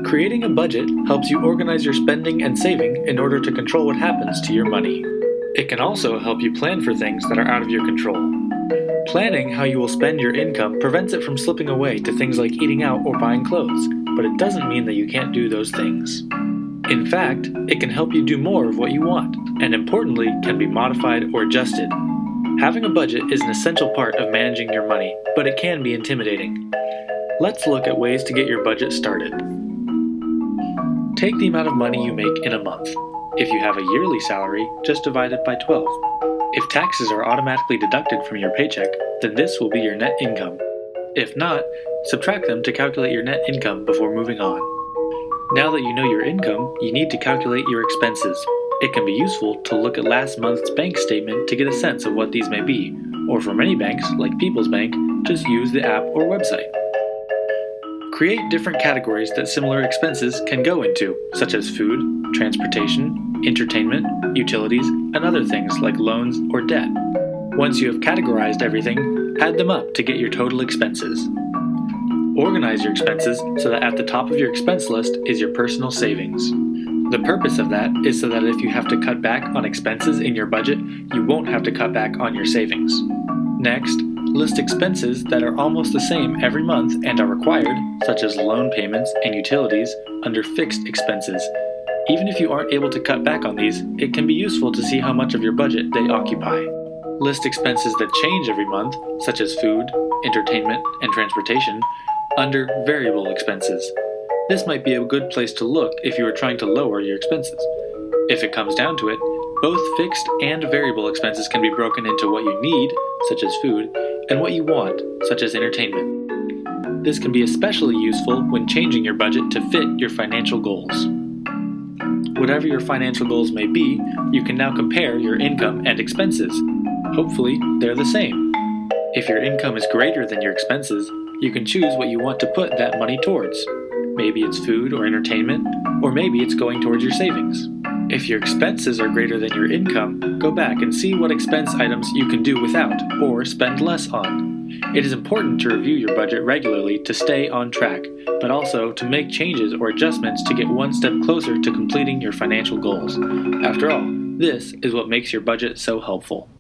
Creating a budget helps you organize your spending and saving in order to control what happens to your money. It can also help you plan for things that are out of your control. Planning how you will spend your income prevents it from slipping away to things like eating out or buying clothes, but it doesn't mean that you can't do those things. In fact, it can help you do more of what you want, and importantly, can be modified or adjusted. Having a budget is an essential part of managing your money, but it can be intimidating. Let's look at ways to get your budget started. Take the amount of money you make in a month. If you have a yearly salary, just divide it by 12. If taxes are automatically deducted from your paycheck, then this will be your net income. If not, subtract them to calculate your net income before moving on. Now that you know your income, you need to calculate your expenses. It can be useful to look at last month's bank statement to get a sense of what these may be, or for many banks, like People's Bank, just use the app or website. Create different categories that similar expenses can go into, such as food, transportation, entertainment, utilities, and other things like loans or debt. Once you have categorized everything, add them up to get your total expenses. Organize your expenses so that at the top of your expense list is your personal savings. The purpose of that is so that if you have to cut back on expenses in your budget, you won't have to cut back on your savings. Next, list expenses that are almost the same every month and are required, such as loan payments and utilities, under fixed expenses. Even if you aren't able to cut back on these, it can be useful to see how much of your budget they occupy. List expenses that change every month, such as food, entertainment, and transportation, under variable expenses. This might be a good place to look if you are trying to lower your expenses. If it comes down to it, both fixed and variable expenses can be broken into what you need, such as food, and what you want, such as entertainment. This can be especially useful when changing your budget to fit your financial goals. Whatever your financial goals may be, you can now compare your income and expenses. Hopefully, they're the same. If your income is greater than your expenses, you can choose what you want to put that money towards. Maybe it's food or entertainment, or maybe it's going towards your savings. If your expenses are greater than your income, go back and see what expense items you can do without or spend less on. It is important to review your budget regularly to stay on track, but also to make changes or adjustments to get one step closer to completing your financial goals. After all, this is what makes your budget so helpful.